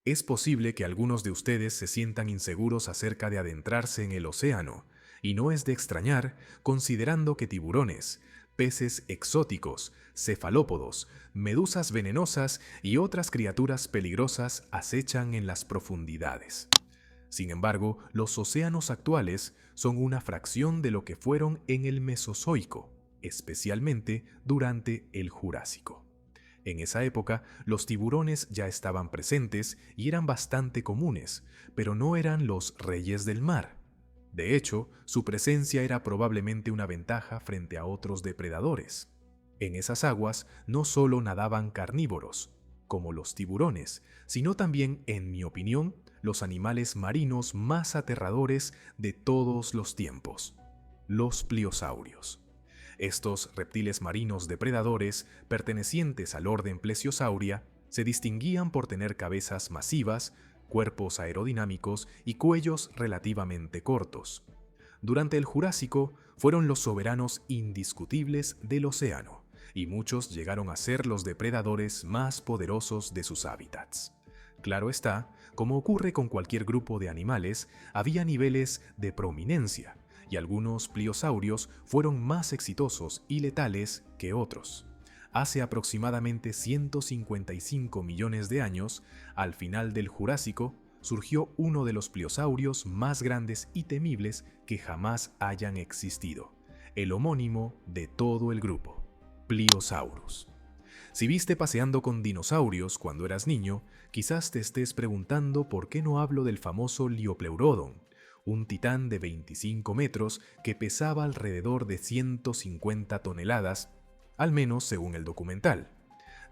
Es posible que algunos de ustedes se sientan inseguros acerca de adentrarse en el océano, y no es de extrañar considerando que tiburones, peces exóticos, cefalópodos, medusas venenosas y otras criaturas peligrosas acechan en las profundidades. Sin embargo, los océanos actuales son una fracción de lo que fueron en el Mesozoico, especialmente durante el Jurásico. En esa época, los tiburones ya estaban presentes y eran bastante comunes, pero no eran los reyes del mar. De hecho, su presencia era probablemente una ventaja frente a otros depredadores. En esas aguas no solo nadaban carnívoros, como los tiburones, sino también, en mi opinión, los animales marinos más aterradores de todos los tiempos, los pliosaurios. Estos reptiles marinos depredadores, pertenecientes al orden Plesiosauria, se distinguían por tener cabezas masivas, cuerpos aerodinámicos y cuellos relativamente cortos. Durante el Jurásico fueron los soberanos indiscutibles del océano, y muchos llegaron a ser los depredadores más poderosos de sus hábitats. Claro está, como ocurre con cualquier grupo de animales, había niveles de prominencia, y algunos pliosaurios fueron más exitosos y letales que otros. Hace aproximadamente 155 millones de años, al final del Jurásico, surgió uno de los pliosaurios más grandes y temibles que jamás hayan existido, el homónimo de todo el grupo, Pliosaurus. Si viste Paseando con Dinosaurios cuando eras niño, quizás te estés preguntando por qué no hablo del famoso Liopleurodon, un titán de 25 metros que pesaba alrededor de 150 toneladas, al menos según el documental.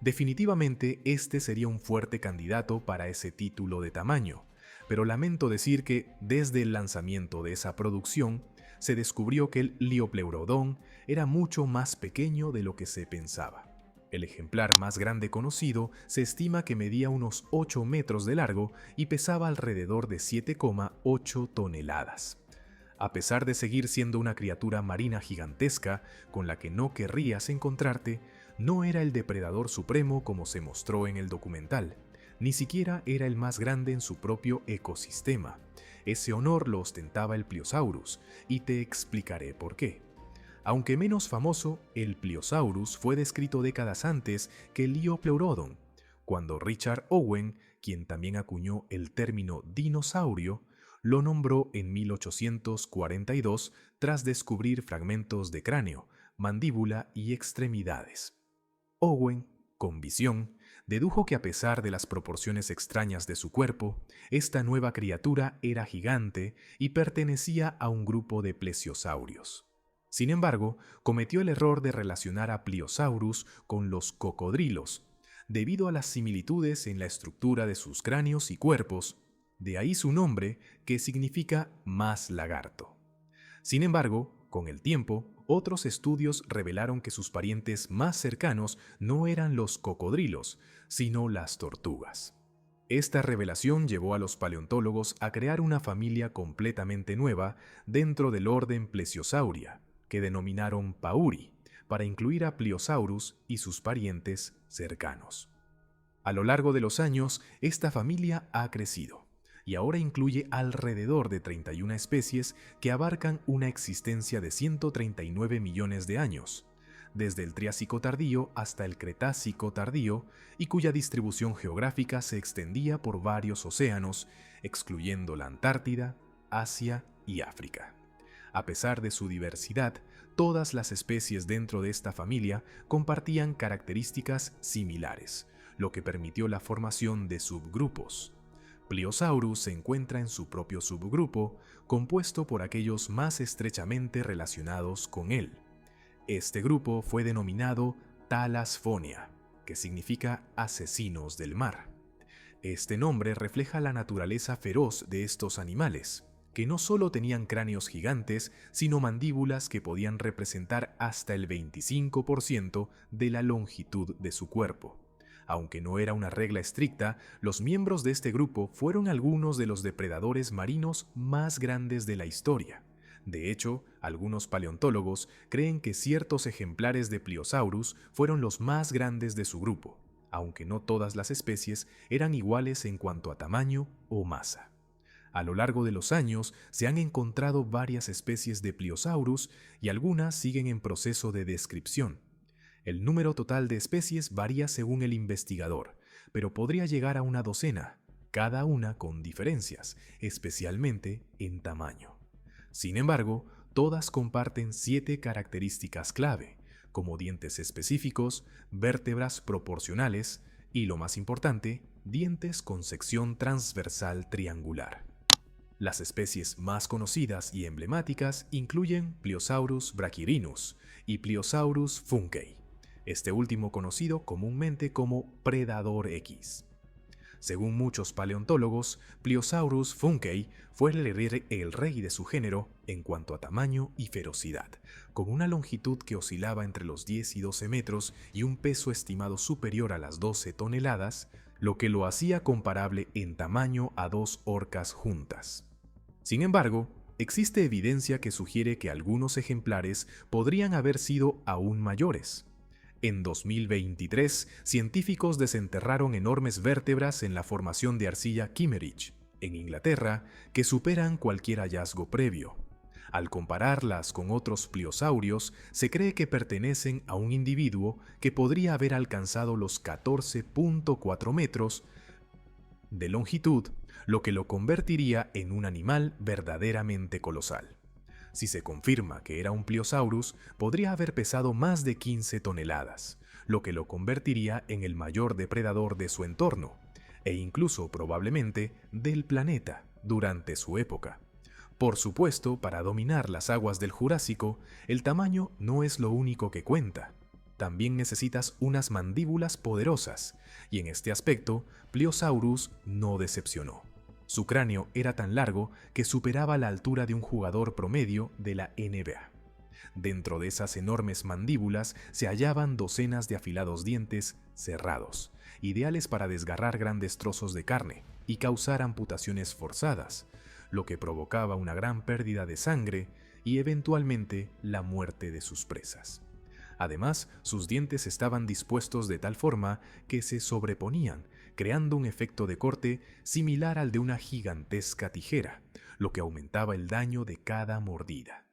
Definitivamente este sería un fuerte candidato para ese título de tamaño, pero lamento decir que desde el lanzamiento de esa producción se descubrió que el Liopleurodon era mucho más pequeño de lo que se pensaba. El ejemplar más grande conocido se estima que medía unos 8 metros de largo y pesaba alrededor de 7,8 toneladas. A pesar de seguir siendo una criatura marina gigantesca con la que no querrías encontrarte, no era el depredador supremo como se mostró en el documental. Ni siquiera era el más grande en su propio ecosistema. Ese honor lo ostentaba el Pliosaurus, y te explicaré por qué. Aunque menos famoso, el Pliosaurus fue descrito décadas antes que el Liopleurodon, cuando Richard Owen, quien también acuñó el término dinosaurio, lo nombró en 1842 tras descubrir fragmentos de cráneo, mandíbula y extremidades. Owen, con visión, dedujo que a pesar de las proporciones extrañas de su cuerpo, esta nueva criatura era gigante y pertenecía a un grupo de plesiosaurios. Sin embargo, cometió el error de relacionar a Pliosaurus con los cocodrilos, debido a las similitudes en la estructura de sus cráneos y cuerpos, de ahí su nombre, que significa más lagarto. Sin embargo, con el tiempo, otros estudios revelaron que sus parientes más cercanos no eran los cocodrilos, sino las tortugas. Esta revelación llevó a los paleontólogos a crear una familia completamente nueva dentro del orden Plesiosauria, que denominaron Pauri, para incluir a Pliosaurus y sus parientes cercanos. A lo largo de los años, esta familia ha crecido, y ahora incluye alrededor de 31 especies que abarcan una existencia de 139 millones de años, desde el Triásico tardío hasta el Cretácico tardío, y cuya distribución geográfica se extendía por varios océanos, excluyendo la Antártida, Asia y África. A pesar de su diversidad, todas las especies dentro de esta familia compartían características similares, lo que permitió la formación de subgrupos. Pliosaurus se encuentra en su propio subgrupo, compuesto por aquellos más estrechamente relacionados con él. Este grupo fue denominado Thalassophona, que significa asesinos del mar. Este nombre refleja la naturaleza feroz de estos animales, que no solo tenían cráneos gigantes, sino mandíbulas que podían representar hasta el 25% de la longitud de su cuerpo. Aunque no era una regla estricta, los miembros de este grupo fueron algunos de los depredadores marinos más grandes de la historia. De hecho, algunos paleontólogos creen que ciertos ejemplares de Pliosaurus fueron los más grandes de su grupo, aunque no todas las especies eran iguales en cuanto a tamaño o masa. A lo largo de los años se han encontrado varias especies de Pliosaurus y algunas siguen en proceso de descripción. El número total de especies varía según el investigador, pero podría llegar a una docena, cada una con diferencias, especialmente en tamaño. Sin embargo, todas comparten 7 características clave, como dientes específicos, vértebras proporcionales y, lo más importante, dientes con sección transversal triangular. Las especies más conocidas y emblemáticas incluyen Pliosaurus brachyrhinus y Pliosaurus funkei, este último conocido comúnmente como Predador X. Según muchos paleontólogos, Pliosaurus funkei fue el rey de su género en cuanto a tamaño y ferocidad, con una longitud que oscilaba entre los 10 y 12 metros y un peso estimado superior a las 12 toneladas, lo que lo hacía comparable en tamaño a 2 orcas juntas. Sin embargo, existe evidencia que sugiere que algunos ejemplares podrían haber sido aún mayores. En 2023, científicos desenterraron enormes vértebras en la formación de arcilla Kimmeridge, en Inglaterra, que superan cualquier hallazgo previo. Al compararlas con otros pliosaurios, se cree que pertenecen a un individuo que podría haber alcanzado los 14.4 metros de longitud, lo que lo convertiría en un animal verdaderamente colosal. Si se confirma que era un Pliosaurus, podría haber pesado más de 15 toneladas, lo que lo convertiría en el mayor depredador de su entorno, e incluso probablemente del planeta durante su época. Por supuesto, para dominar las aguas del Jurásico, el tamaño no es lo único que cuenta. También necesitas unas mandíbulas poderosas, y en este aspecto, Pliosaurus no decepcionó. Su cráneo era tan largo que superaba la altura de un jugador promedio de la NBA. Dentro de esas enormes mandíbulas se hallaban docenas de afilados dientes cerrados, ideales para desgarrar grandes trozos de carne y causar amputaciones forzadas, lo que provocaba una gran pérdida de sangre y eventualmente la muerte de sus presas. Además, sus dientes estaban dispuestos de tal forma que se sobreponían, creando un efecto de corte similar al de una gigantesca tijera, lo que aumentaba el daño de cada mordida.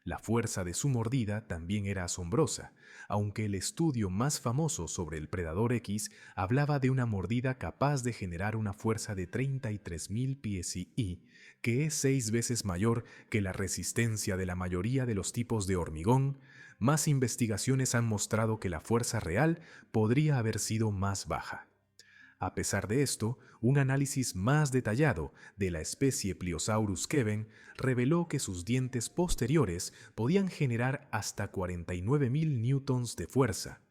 La fuerza de su mordida también era asombrosa, aunque el estudio más famoso sobre el Predador X hablaba de una mordida capaz de generar una fuerza de 33.000 psi, que es 6 veces mayor que la resistencia de la mayoría de los tipos de hormigón. Más investigaciones han mostrado que la fuerza real podría haber sido más baja. A pesar de esto, un análisis más detallado de la especie Pliosaurus keven reveló que sus dientes posteriores podían generar hasta 49.000 newtons de fuerza,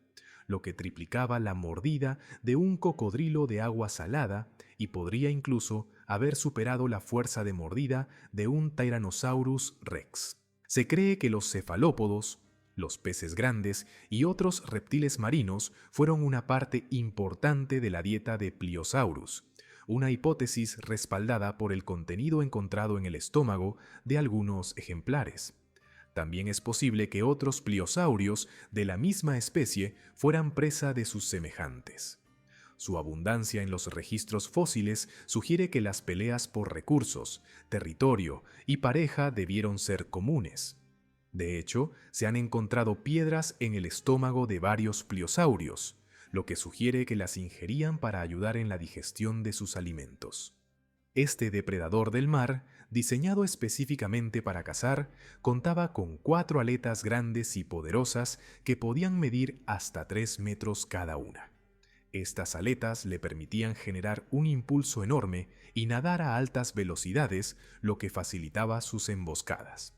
lo que triplicaba la mordida de un cocodrilo de agua salada y podría incluso haber superado la fuerza de mordida de un Tyrannosaurus rex. Se cree que los cefalópodos, los peces grandes y otros reptiles marinos fueron una parte importante de la dieta de Pliosaurus, una hipótesis respaldada por el contenido encontrado en el estómago de algunos ejemplares. También es posible que otros pliosaurios de la misma especie fueran presa de sus semejantes. Su abundancia en los registros fósiles sugiere que las peleas por recursos, territorio y pareja debieron ser comunes. De hecho, se han encontrado piedras en el estómago de varios pliosaurios, lo que sugiere que las ingerían para ayudar en la digestión de sus alimentos. Este depredador del mar, diseñado específicamente para cazar, contaba con 4 aletas grandes y poderosas que podían medir hasta 3 metros cada una. Estas aletas le permitían generar un impulso enorme y nadar a altas velocidades, lo que facilitaba sus emboscadas.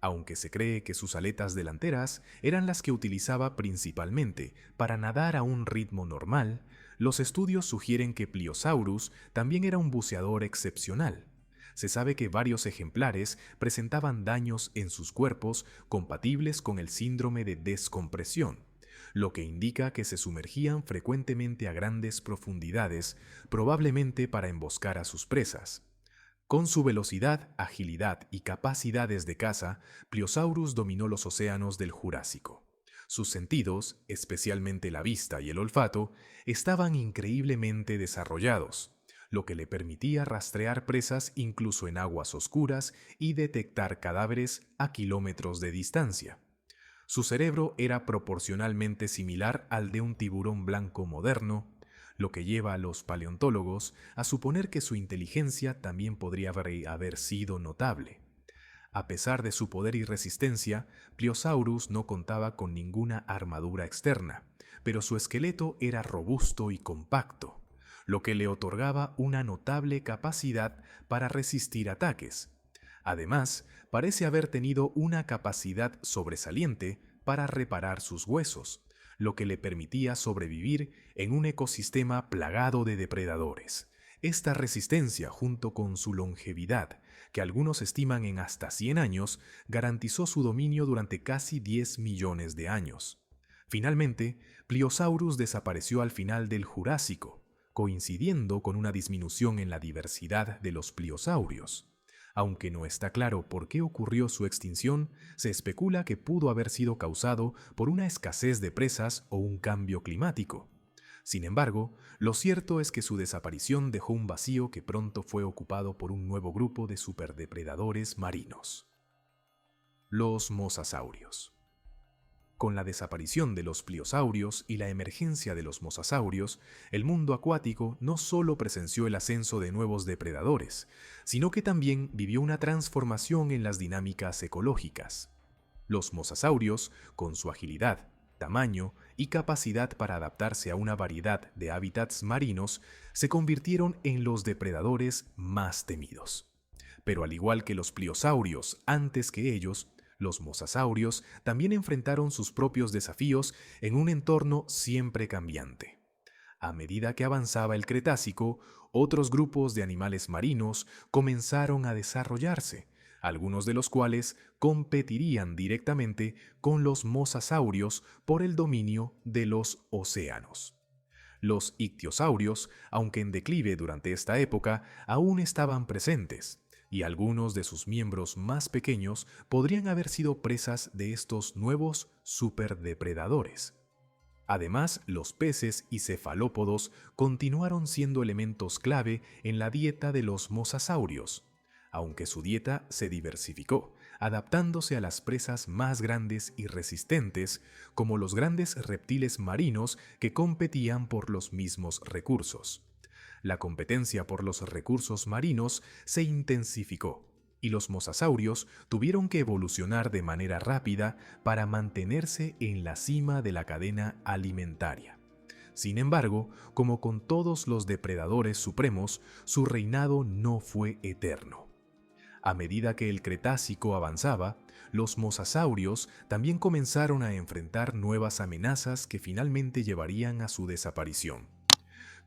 Aunque se cree que sus aletas delanteras eran las que utilizaba principalmente para nadar a un ritmo normal, los estudios sugieren que Pliosaurus también era un buceador excepcional. Se sabe que varios ejemplares presentaban daños en sus cuerpos compatibles con el síndrome de descompresión, lo que indica que se sumergían frecuentemente a grandes profundidades, probablemente para emboscar a sus presas. Con su velocidad, agilidad y capacidades de caza, Pliosaurus dominó los océanos del Jurásico. Sus sentidos, especialmente la vista y el olfato, estaban increíblemente desarrollados, lo que le permitía rastrear presas incluso en aguas oscuras y detectar cadáveres a kilómetros de distancia. Su cerebro era proporcionalmente similar al de un tiburón blanco moderno, lo que lleva a los paleontólogos a suponer que su inteligencia también podría haber sido notable. A pesar de su poder y resistencia, Pliosaurus no contaba con ninguna armadura externa, pero su esqueleto era robusto y compacto, lo que le otorgaba una notable capacidad para resistir ataques. Además, parece haber tenido una capacidad sobresaliente para reparar sus huesos, lo que le permitía sobrevivir en un ecosistema plagado de depredadores. Esta resistencia, junto con su longevidad, que algunos estiman en hasta 100 años, garantizó su dominio durante casi 10 millones de años. Finalmente, Pliosaurus desapareció al final del Jurásico, coincidiendo con una disminución en la diversidad de los pliosaurios. Aunque no está claro por qué ocurrió su extinción, se especula que pudo haber sido causado por una escasez de presas o un cambio climático. Sin embargo, lo cierto es que su desaparición dejó un vacío que pronto fue ocupado por un nuevo grupo de superdepredadores marinos: los mosasaurios. Con la desaparición de los pliosaurios y la emergencia de los mosasaurios, el mundo acuático no solo presenció el ascenso de nuevos depredadores, sino que también vivió una transformación en las dinámicas ecológicas. Los mosasaurios, con su agilidad, tamaño y capacidad para adaptarse a una variedad de hábitats marinos, se convirtieron en los depredadores más temidos. Pero al igual que los pliosaurios antes que ellos, los mosasaurios también enfrentaron sus propios desafíos en un entorno siempre cambiante. A medida que avanzaba el Cretácico, otros grupos de animales marinos comenzaron a desarrollarse, algunos de los cuales competirían directamente con los mosasaurios por el dominio de los océanos. Los ictiosaurios, aunque en declive durante esta época, aún estaban presentes, y algunos de sus miembros más pequeños podrían haber sido presas de estos nuevos superdepredadores. Además, los peces y cefalópodos continuaron siendo elementos clave en la dieta de los mosasaurios, aunque su dieta se diversificó, adaptándose a las presas más grandes y resistentes, como los grandes reptiles marinos que competían por los mismos recursos. La competencia por los recursos marinos se intensificó, y los mosasaurios tuvieron que evolucionar de manera rápida para mantenerse en la cima de la cadena alimentaria. Sin embargo, como con todos los depredadores supremos, su reinado no fue eterno. A medida que el Cretácico avanzaba, los mosasaurios también comenzaron a enfrentar nuevas amenazas que finalmente llevarían a su desaparición.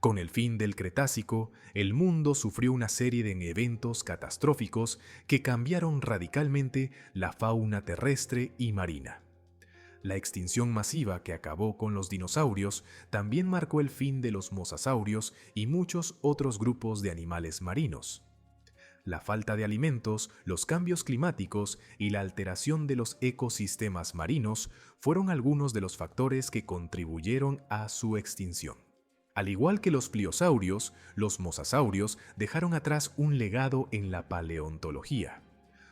Con el fin del Cretácico, el mundo sufrió una serie de eventos catastróficos que cambiaron radicalmente la fauna terrestre y marina. La extinción masiva que acabó con los dinosaurios también marcó el fin de los mosasaurios y muchos otros grupos de animales marinos. La falta de alimentos, los cambios climáticos y la alteración de los ecosistemas marinos fueron algunos de los factores que contribuyeron a su extinción. Al igual que los pliosaurios, los mosasaurios dejaron atrás un legado en la paleontología.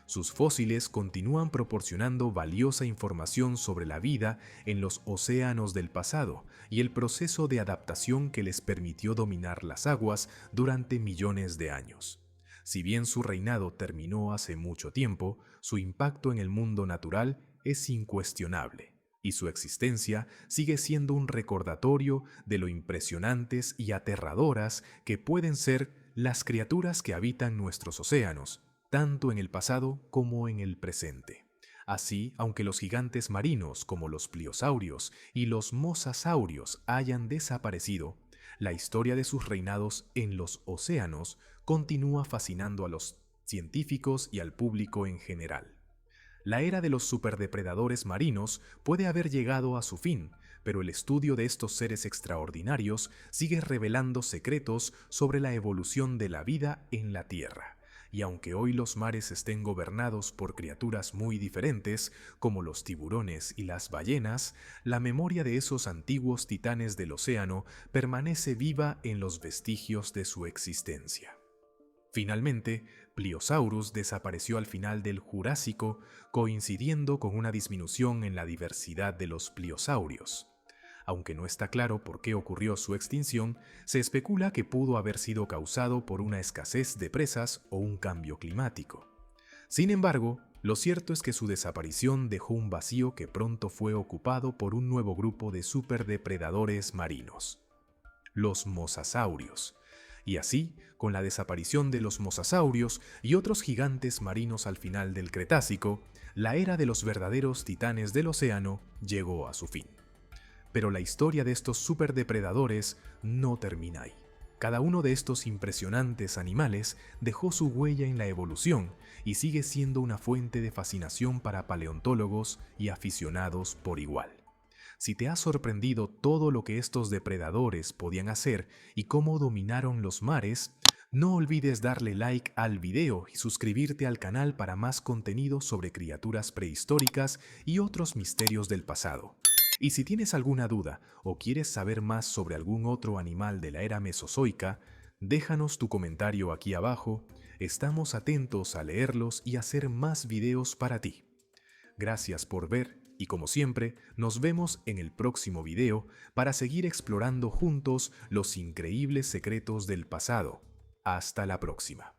Sus fósiles continúan proporcionando valiosa información sobre la vida en los océanos del pasado y el proceso de adaptación que les permitió dominar las aguas durante millones de años. Si bien su reinado terminó hace mucho tiempo, su impacto en el mundo natural es incuestionable, y su existencia sigue siendo un recordatorio de lo impresionantes y aterradoras que pueden ser las criaturas que habitan nuestros océanos, tanto en el pasado como en el presente. Así, aunque los gigantes marinos como los pliosaurios y los mosasaurios hayan desaparecido, la historia de sus reinados en los océanos continúa fascinando a los científicos y al público en general. La era de los superdepredadores marinos puede haber llegado a su fin, pero el estudio de estos seres extraordinarios sigue revelando secretos sobre la evolución de la vida en la Tierra, y aunque hoy los mares estén gobernados por criaturas muy diferentes, como los tiburones y las ballenas, la memoria de esos antiguos titanes del océano permanece viva en los vestigios de su existencia. Finalmente, Pliosaurus desapareció al final del Jurásico, coincidiendo con una disminución en la diversidad de los pliosaurios. Aunque no está claro por qué ocurrió su extinción, se especula que pudo haber sido causado por una escasez de presas o un cambio climático. Sin embargo, lo cierto es que su desaparición dejó un vacío que pronto fue ocupado por un nuevo grupo de superdepredadores marinos, los mosasaurios. Y así, con la desaparición de los mosasaurios y otros gigantes marinos al final del Cretácico, la era de los verdaderos titanes del océano llegó a su fin. Pero la historia de estos superdepredadores no termina ahí. Cada uno de estos impresionantes animales dejó su huella en la evolución y sigue siendo una fuente de fascinación para paleontólogos y aficionados por igual. Si te ha sorprendido todo lo que estos depredadores podían hacer y cómo dominaron los mares, no olvides darle like al video y suscribirte al canal para más contenido sobre criaturas prehistóricas y otros misterios del pasado. Y si tienes alguna duda o quieres saber más sobre algún otro animal de la era mesozoica, déjanos tu comentario aquí abajo, estamos atentos a leerlos y hacer más videos para ti. Gracias por ver y como siempre, nos vemos en el próximo video para seguir explorando juntos los increíbles secretos del pasado. Hasta la próxima.